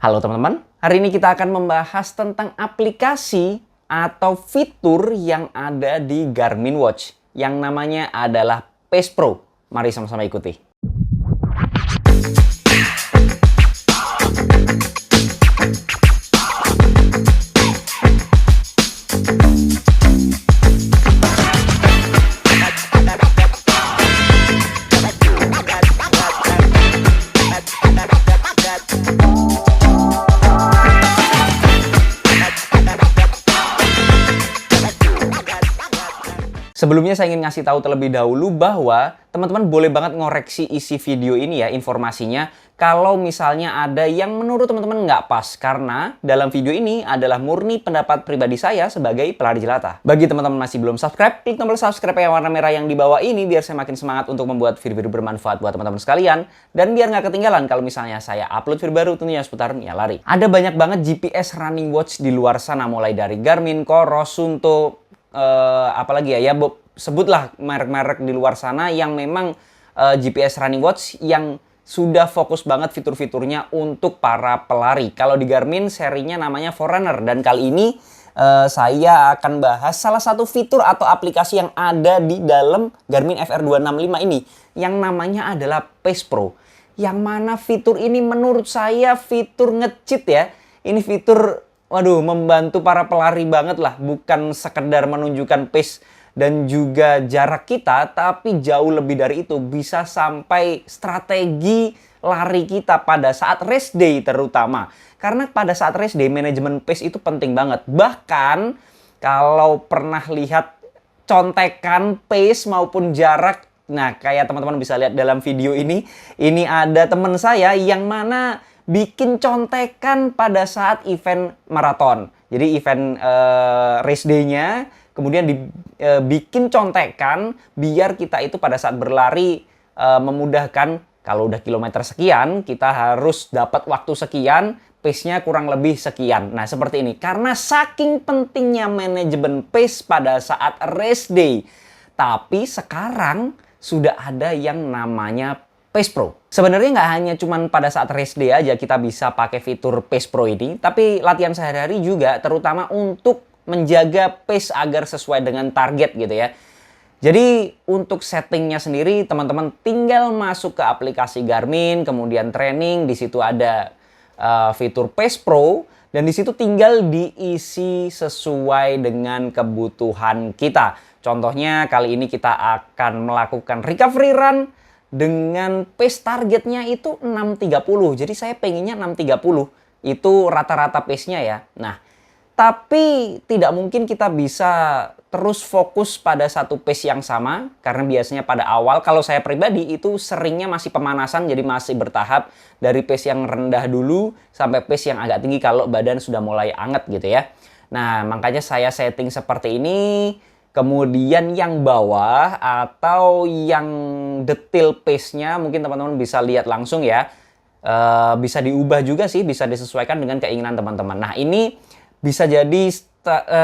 Halo teman-teman, hari ini kita akan membahas tentang aplikasi atau fitur yang ada di Garmin Watch yang namanya adalah Pace Pro. Mari sama-sama ikuti. Sebelumnya saya ingin ngasih tahu terlebih dahulu bahwa teman-teman boleh banget ngoreksi isi video ini ya, informasinya. Kalau misalnya ada yang menurut teman-teman nggak pas, karena dalam video ini adalah murni pendapat pribadi saya sebagai pelari jelata. Bagi teman-teman masih belum subscribe, klik tombol subscribe yang warna merah yang di bawah ini biar saya makin semangat untuk membuat video-video bermanfaat buat teman-teman sekalian. Dan biar nggak ketinggalan kalau misalnya saya upload video baru tentunya seputar ya lari. Ada banyak banget GPS running watch di luar sana, mulai dari Garmin, Coros, Suunto, apalagi ya, sebutlah merek-merek di luar sana yang memang GPS running watch yang sudah fokus banget fitur-fiturnya untuk para pelari. Kalau di Garmin serinya namanya Forerunner, dan kali ini saya akan bahas salah satu fitur atau aplikasi yang ada di dalam Garmin FR265 ini yang namanya adalah Pace Pro. Yang mana fitur ini menurut saya fitur nge-cheat ya. Ini fitur membantu para pelari banget lah, bukan sekedar menunjukkan pace dan juga jarak kita, tapi jauh lebih dari itu, bisa sampai strategi lari kita pada saat race day terutama. Karena pada saat race day, manajemen pace itu penting banget. Bahkan kalau pernah lihat contekan pace maupun jarak, nah kayak teman-teman bisa lihat dalam video ini ada teman saya yang mana bikin contekan pada saat event maraton. Jadi event race day-nya kemudian dibikin contekan biar kita itu pada saat berlari memudahkan. Kalau udah kilometer sekian kita harus dapat waktu sekian, pace-nya kurang lebih sekian. Nah seperti ini. Karena saking pentingnya manajemen pace pada saat race day. Tapi sekarang sudah ada yang namanya Pace Pro. Sebenarnya nggak hanya cuman pada saat race day aja kita bisa pakai fitur Pace Pro ini, tapi latihan sehari-hari juga, terutama untuk menjaga pace agar sesuai dengan target gitu ya. Jadi untuk settingnya sendiri teman-teman tinggal masuk ke aplikasi Garmin, kemudian training, di situ ada fitur Pace Pro, dan di situ tinggal diisi sesuai dengan kebutuhan kita. Contohnya kali ini kita akan melakukan recovery run dengan pace targetnya itu 6.30. Jadi saya pengennya 6.30. Itu rata-rata pace-nya ya. Nah, tapi tidak mungkin kita bisa terus fokus pada satu pace yang sama. Karena biasanya pada awal, kalau saya pribadi itu seringnya masih pemanasan. Jadi masih bertahap dari pace yang rendah dulu sampai pace yang agak tinggi kalau badan sudah mulai anget gitu ya. Nah, makanya saya setting seperti ini. Kemudian yang bawah atau yang detail pace-nya mungkin teman-teman bisa lihat langsung ya. Bisa diubah juga sih, bisa disesuaikan dengan keinginan teman-teman. Nah ini bisa jadi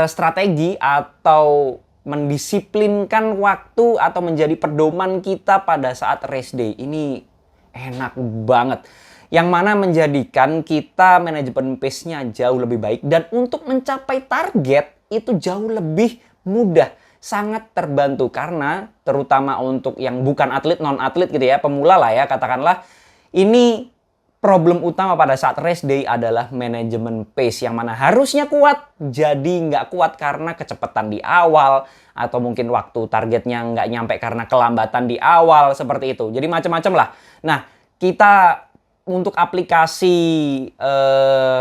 strategi atau mendisiplinkan waktu atau menjadi pedoman kita pada saat race day. Ini enak banget. Yang mana menjadikan kita manajemen pace-nya jauh lebih baik. Dan untuk mencapai target itu jauh lebih mudah, sangat terbantu. Karena terutama untuk yang bukan atlet, non-atlet gitu ya, pemula lah ya katakanlah, ini problem utama pada saat race day adalah manajemen pace, yang mana harusnya kuat jadi nggak kuat karena kecepatan di awal, atau mungkin waktu targetnya nggak nyampe karena kelambatan di awal, seperti itu. Jadi macam-macam lah. Nah, kita untuk aplikasi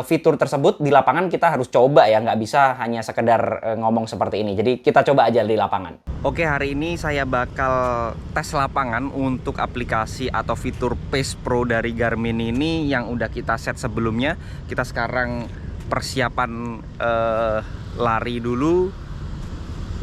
fitur tersebut di lapangan kita harus coba ya, nggak bisa hanya sekedar ngomong seperti ini. Jadi kita coba aja di lapangan. Oke, hari ini saya bakal tes lapangan untuk aplikasi atau fitur Pace Pro dari Garmin ini yang udah kita set sebelumnya. Kita sekarang persiapan lari dulu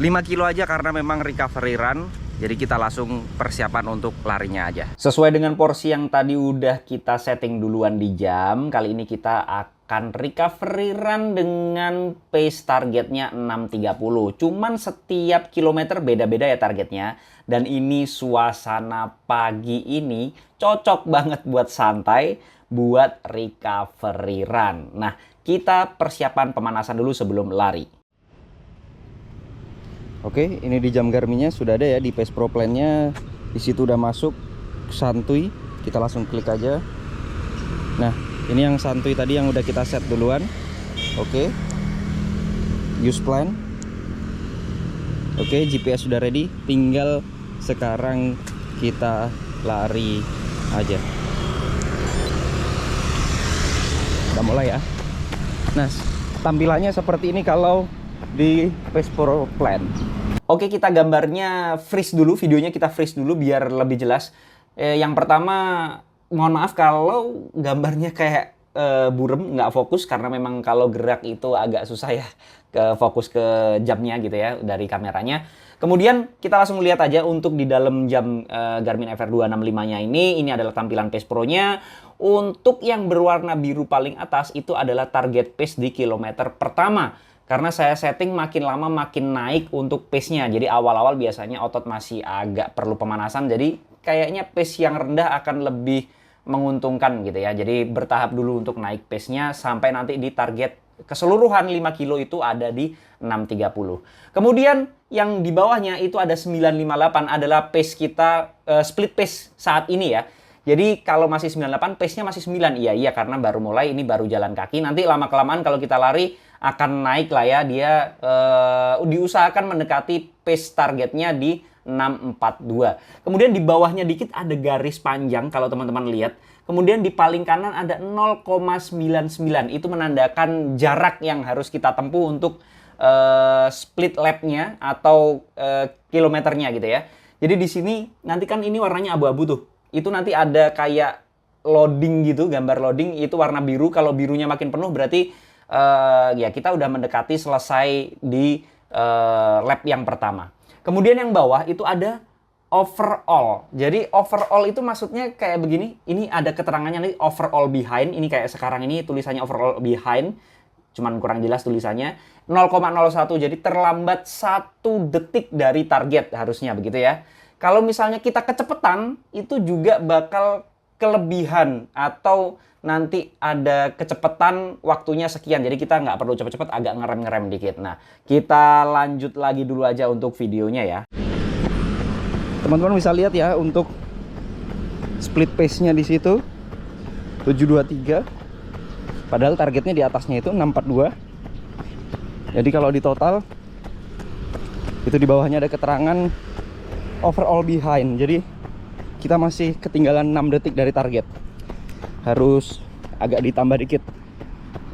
5 kilo aja karena memang recovery run. Jadi kita langsung persiapan untuk larinya aja. Sesuai dengan porsi yang tadi udah kita setting duluan di jam, kali ini kita akan recovery run dengan pace targetnya 6.30. Cuman setiap kilometer beda-beda ya targetnya. Dan ini suasana pagi ini cocok banget buat santai, buat recovery run. Nah, kita persiapan pemanasan dulu sebelum lari. Oke, ini di jam Garminnya sudah ada ya, di Pace Pro Plan-nya di situ udah masuk santuy. Kita langsung klik aja. Nah, ini yang santuy tadi yang udah kita set duluan. Oke. Use plan. Oke, GPS sudah ready, tinggal sekarang kita lari aja. Udah mulai ya. Nah, tampilannya seperti ini kalau di Pace Pro Plan. Oke, kita gambarnya freeze dulu, videonya kita freeze dulu biar lebih jelas. Yang pertama, mohon maaf kalau gambarnya kayak burem, nggak fokus, karena memang kalau gerak itu agak susah ya fokus ke jamnya gitu ya dari kameranya. Kemudian kita langsung lihat aja untuk di dalam jam Garmin FR265-nya ini adalah tampilan pace Pro-nya. Untuk yang berwarna biru paling atas itu adalah target pace di kilometer pertama. Karena saya setting makin lama makin naik untuk pace-nya. Jadi awal-awal biasanya otot masih agak perlu pemanasan. Jadi kayaknya pace yang rendah akan lebih menguntungkan gitu ya. Jadi bertahap dulu untuk naik pace-nya sampai nanti di target keseluruhan 5 kilo itu ada di 6.30. Kemudian yang di bawahnya itu ada 958 adalah pace kita, split pace saat ini ya. Jadi kalau masih 98, pace-nya masih 9. Iya, karena baru mulai, ini baru jalan kaki. Nanti lama-kelamaan kalau kita lari akan naik lah ya. Dia diusahakan mendekati pace targetnya di 642. Kemudian di bawahnya dikit ada garis panjang kalau teman-teman lihat. Kemudian di paling kanan ada 0,99. Itu menandakan jarak yang harus kita tempuh untuk split lap-nya atau kilometernya gitu ya. Jadi di sini nanti kan ini warnanya abu-abu tuh. Itu nanti ada kayak loading gitu, gambar loading itu warna biru. Kalau birunya makin penuh berarti ya kita udah mendekati selesai di lap yang pertama. Kemudian yang bawah itu ada overall. Jadi overall itu maksudnya kayak begini. Ini ada keterangannya nih, overall behind. Ini kayak sekarang ini tulisannya overall behind. Cuman kurang jelas tulisannya. 0,01. Jadi terlambat 1 detik dari target harusnya begitu ya. Kalau misalnya kita kecepatan, itu juga bakal kelebihan atau nanti ada kecepatan waktunya sekian. Jadi kita nggak perlu cepet-cepet, agak ngerem-ngerem dikit. Nah, kita lanjut lagi dulu aja untuk videonya ya. Teman-teman bisa lihat ya untuk split pace-nya di situ 723. Padahal targetnya di atasnya itu 642. Jadi kalau di total itu di bawahnya ada keterangan overall behind. Jadi kita masih ketinggalan 6 detik dari target. Harus agak ditambah dikit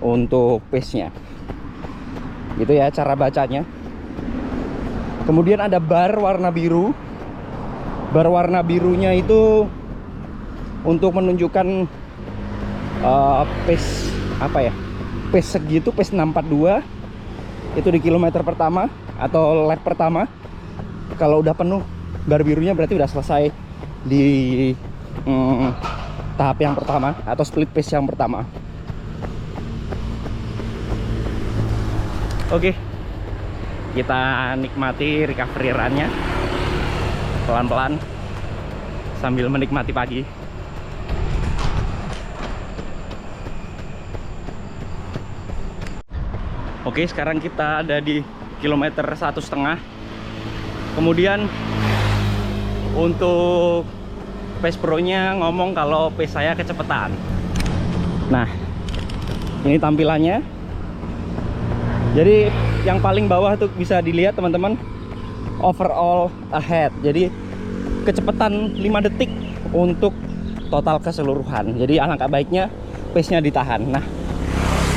untuk pace-nya. Gitu ya cara bacanya. Kemudian ada bar warna biru. Bar warna birunya itu untuk menunjukkan pace apa ya? Pace segitu, pace 642 itu di kilometer pertama atau lap pertama. Kalau udah penuh bar birunya berarti udah selesai di tahap yang pertama atau split pace yang pertama. Oke, kita nikmati recovery run-nya pelan-pelan sambil menikmati pagi. Oke, sekarang kita ada di kilometer 1,5. Kemudian untuk pace Pro-nya ngomong kalau pace saya kecepatan. Nah, ini tampilannya. Jadi yang paling bawah tuh bisa dilihat teman-teman, overall ahead. Jadi kecepatan 5 detik untuk total keseluruhan. Jadi alangkah baiknya pace-nya ditahan. Nah,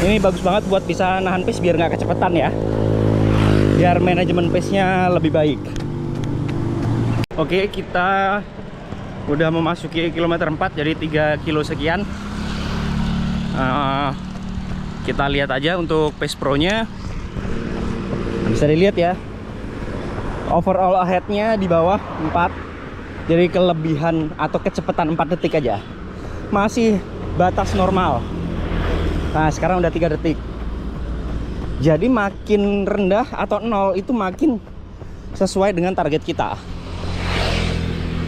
ini bagus banget buat bisa nahan pace biar nggak kecepatan ya. Biar manajemen pace-nya lebih baik. Oke, kita udah memasuki kilometer 4, jadi 3 kilo sekian. Kita lihat aja untuk pace Pro-nya. Bisa dilihat ya, overall ahead-nya di bawah 4. Jadi kelebihan atau kecepatan 4 detik aja. Masih batas normal. Nah, sekarang udah 3 detik. Jadi makin rendah atau 0 itu makin sesuai dengan target kita.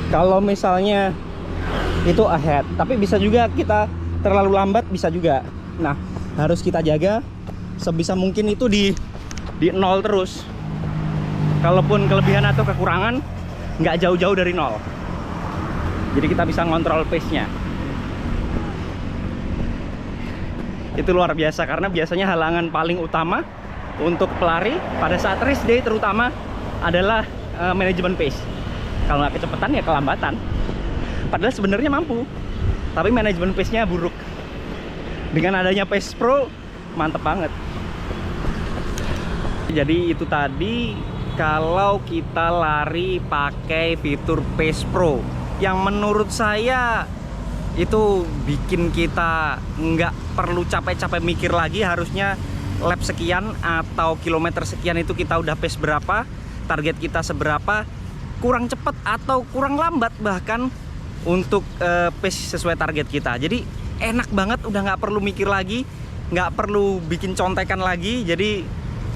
Kalau misalnya itu ahead, tapi bisa juga kita terlalu lambat bisa juga. Nah, harus kita jaga sebisa mungkin itu di nol terus. Kalaupun kelebihan atau kekurangan nggak jauh-jauh dari nol. Jadi kita bisa ngontrol pace-nya. Itu luar biasa karena biasanya halangan paling utama untuk pelari pada saat race day terutama adalah manajemen pace. Kalau nggak kecepatan ya kelambatan. Padahal sebenarnya mampu, tapi manajemen pace-nya buruk. Dengan adanya Pace Pro, mantep banget. Jadi itu tadi kalau kita lari pakai fitur Pace Pro, yang menurut saya itu bikin kita nggak perlu capek-capek mikir lagi. Harusnya lap sekian atau kilometer sekian itu kita udah pace berapa, target kita seberapa, kurang cepat atau kurang lambat bahkan untuk pace sesuai target kita. Jadi enak banget, udah nggak perlu mikir lagi, nggak perlu bikin contekan lagi. Jadi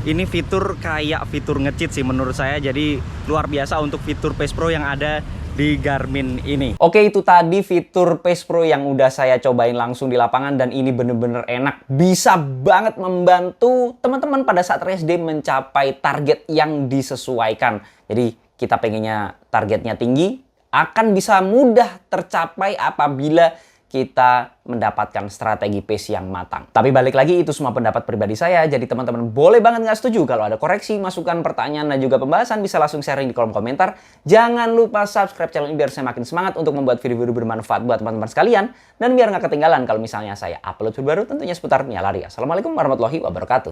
ini fitur kayak fitur nge-cheat sih menurut saya. Jadi luar biasa untuk fitur Pace Pro yang ada di Garmin ini. Oke, itu tadi fitur Pace Pro yang udah saya cobain langsung di lapangan dan ini bener-bener enak. Bisa banget membantu teman-teman pada saat race day mencapai target yang disesuaikan. Jadi kita pengennya targetnya tinggi, akan bisa mudah tercapai apabila kita mendapatkan strategi pace yang matang. Tapi balik lagi, itu semua pendapat pribadi saya. Jadi teman-teman boleh banget nggak setuju. Kalau ada koreksi, masukan, pertanyaan, dan juga pembahasan, bisa langsung sharing di kolom komentar. Jangan lupa subscribe channel ini biar saya makin semangat untuk membuat video-video bermanfaat buat teman-teman sekalian. Dan biar nggak ketinggalan kalau misalnya saya upload video baru tentunya seputar Nia Lari. Assalamualaikum warahmatullahi wabarakatuh.